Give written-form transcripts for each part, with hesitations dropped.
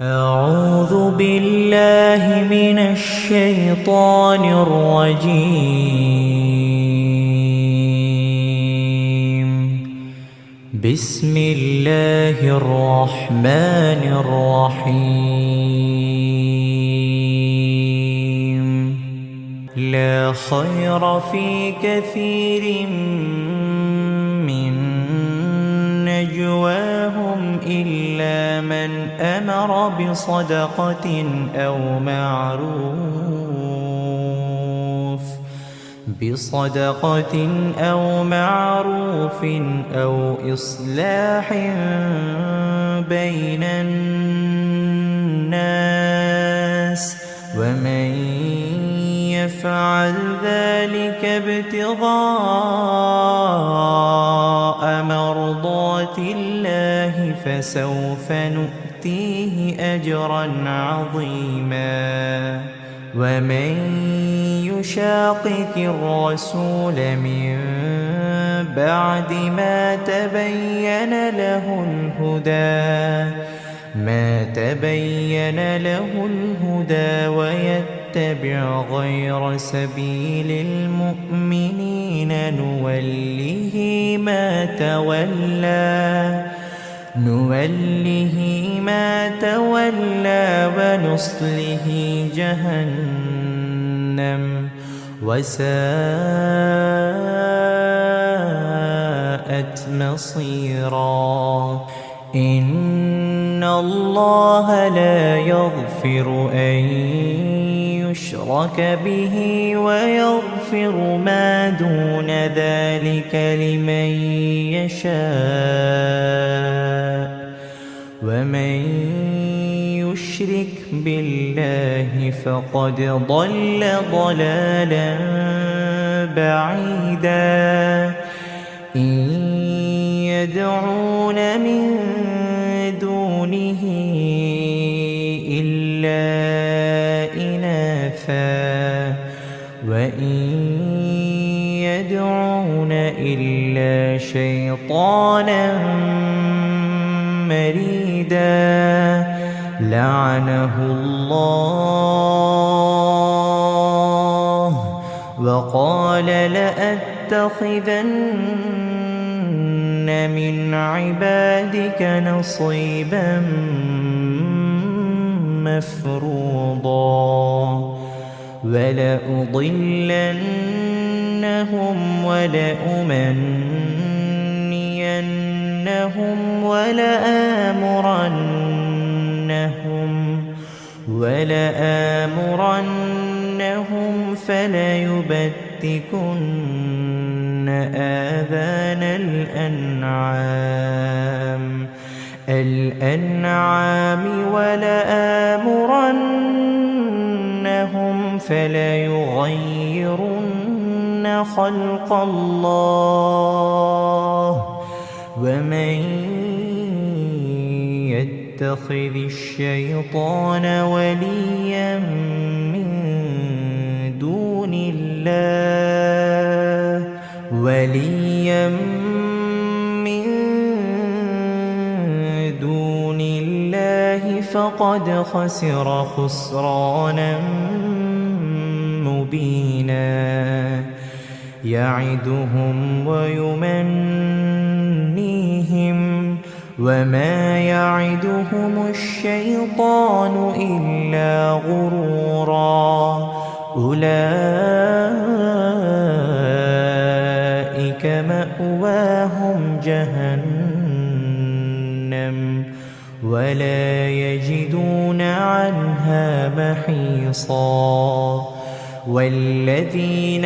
أعوذ بالله من الشيطان الرجيم. بسم الله الرحمن الرحيم. لا خير في كثير من نجواهم إلا من أمر بصدقة أو معروف أو إصلاح بين الناس، ومن يفعل ذلك ابتغاء مرضات الله فسوف نؤتيه أجرا عظيما. ومن يشاقق الرسول من بعد ما تبين له الهدى ويتبع غير سبيل المؤمنين نوله ما تولى ونصله جهنم وساءت مصيرا. إن الله لا يغفر أن يشرك به ويغفر ما دون ذلك لمن يشاء، ومن يشرك بالله فقد ضل ضلالا بعيدا. إن يدعون من دونه إلا إناثا وإن يدعون إلا شيطانا مريدا لعنه الله وقال لأتخذن من عبادك نصيبا مفروضا ولأضلنهم ولأمنينهم ولآمرنهم فليبتكن آذان الأنعام ولآمرنهم فليغيرن خلق الله. ومن يتخذ الشيطان وليا من دون الله فقد خسر خسرانا مبينا. يعدهم ويمنيهم وما يعدهم الشيطان إلا غرورا. أولئك مأواهم جهنم ولا يجدون عنها محيصا. والذين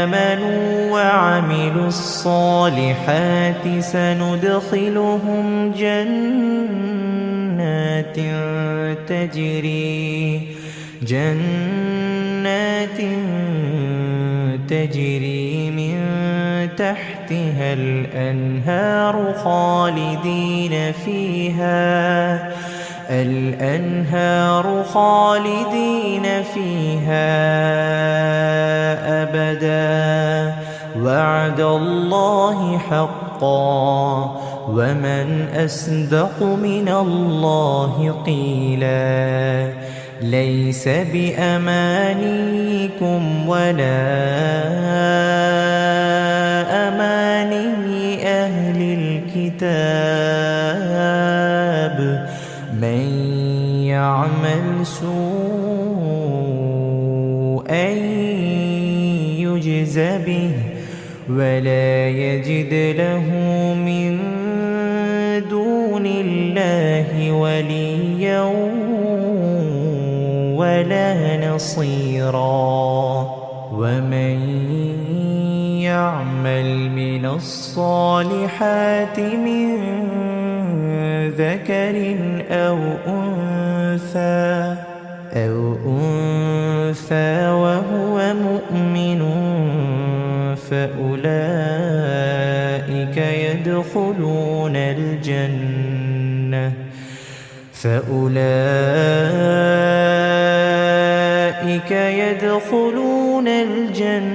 آمنوا وعملوا الصالحات سندخلهم جنات تجري من تحتها الأنهار خالدين فيها أبدا وعد الله حقا ومن أصدق من الله قيلا ليس بأمانيكم ولا أماني أهل الكتاب من يعمل سوءا يجز به ولا يجد له من دون الله وليا ولا نصيرا ومن يعمل من الصالحات من ذكر أو أنثى وهو مؤمن فأولئك يدخلون الجنة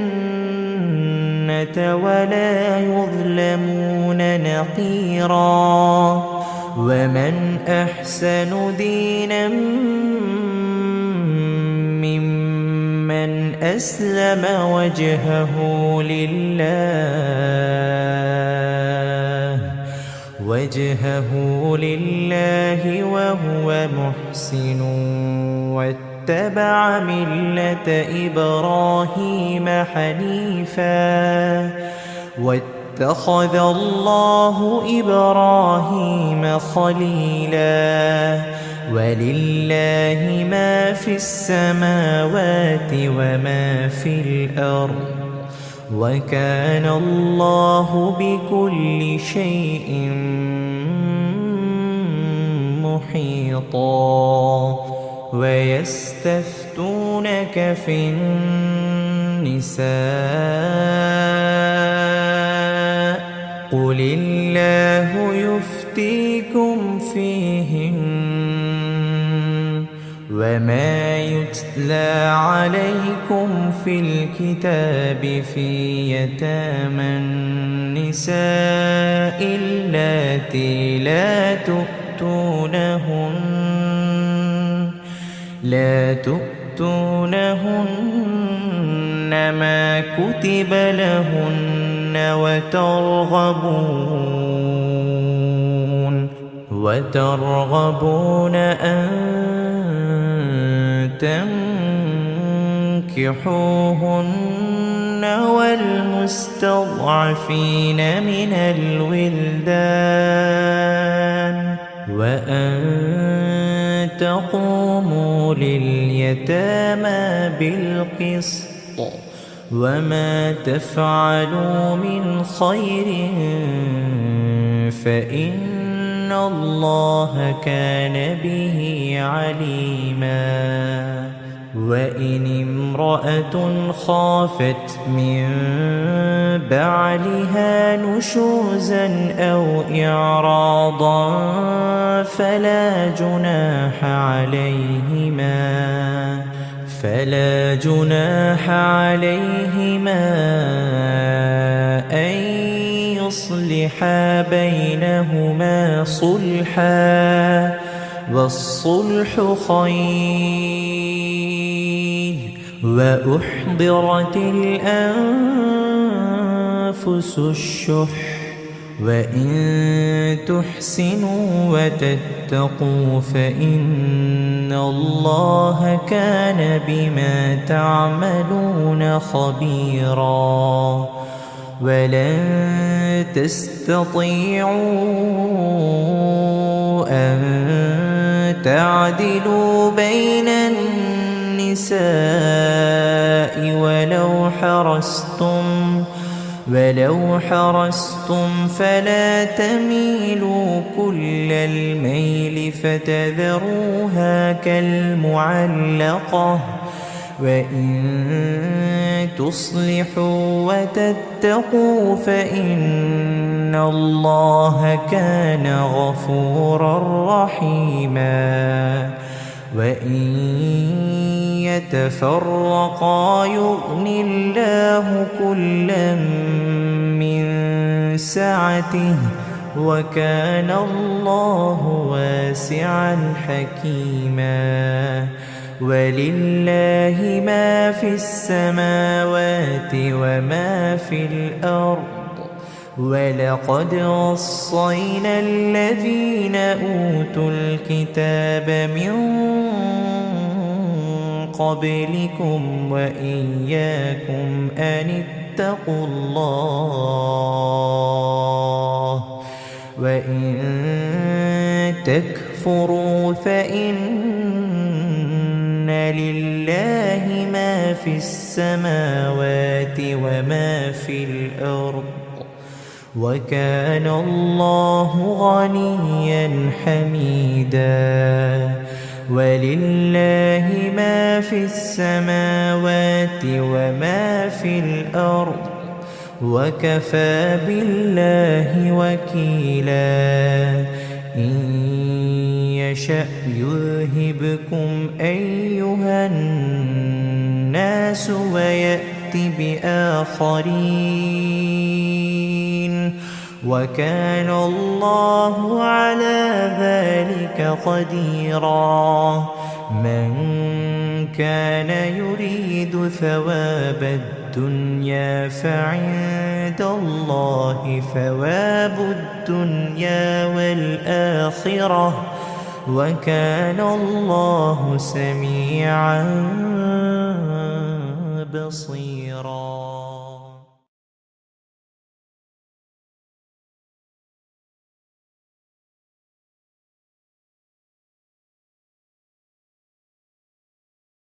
ولا يظلمون نقيرا ومن أحسن دينا ممن أسلم وجهه لله وهو محسن واتبع ملة إبراهيم حنيفا واتخذ الله إبراهيم خليلا ولله ما في السماوات وما في الأرض وكان الله بكل شيء محيطا ويستفتونك في النساء قل الله يفتيكم فيهن وما يتلى عليكم في الكتاب في يتامى النساء اللاتي لا تؤتونهن ما كتب لهن وترغبون أن تنكحوهن والمستضعفين من الولدان وأن تقوموا لليتامى بالقسط وما تفعلوا من خير فإن الله كان به عليما وإن امرأة خافت من بعلها نشوزا أو إعراضا فلا جناح عليهما أن يصلحا بينهما صلحا والصلح خير وأحضرت الأنفس الشح وإن تحسنوا وتتقوا فإن الله كان بما تعملون خبيرا ولن تستطيعوا أن تعدلوا بين النساء ولو حرصتم فلا تميلوا كل الميل فتذروها كالمعلقة وإن تصلحوا وتتقوا فإن الله كان غفورا رحيما وإن يتفرقا يغن الله كلا من سعته وكان الله واسعا حكيما ولله ما في السماوات وما في الأرض ولقد وصينا الذين أوتوا الكتاب من قبلكم وإياكم أن اتقوا الله وإن تكفروا فإن لله ما في السماوات وما في الأرض وكان الله غنيا حميدا ولله ما في السماوات وما في الأرض وكفى بالله وكيلا إن يشأ يذهبكم أيها الناس ويأت بآخرين وكان الله على ذلك قديرا من كان يريد ثواب الدنيا فعند الله ثواب الدنيا والآخرة وكان الله سميعا بصيرا.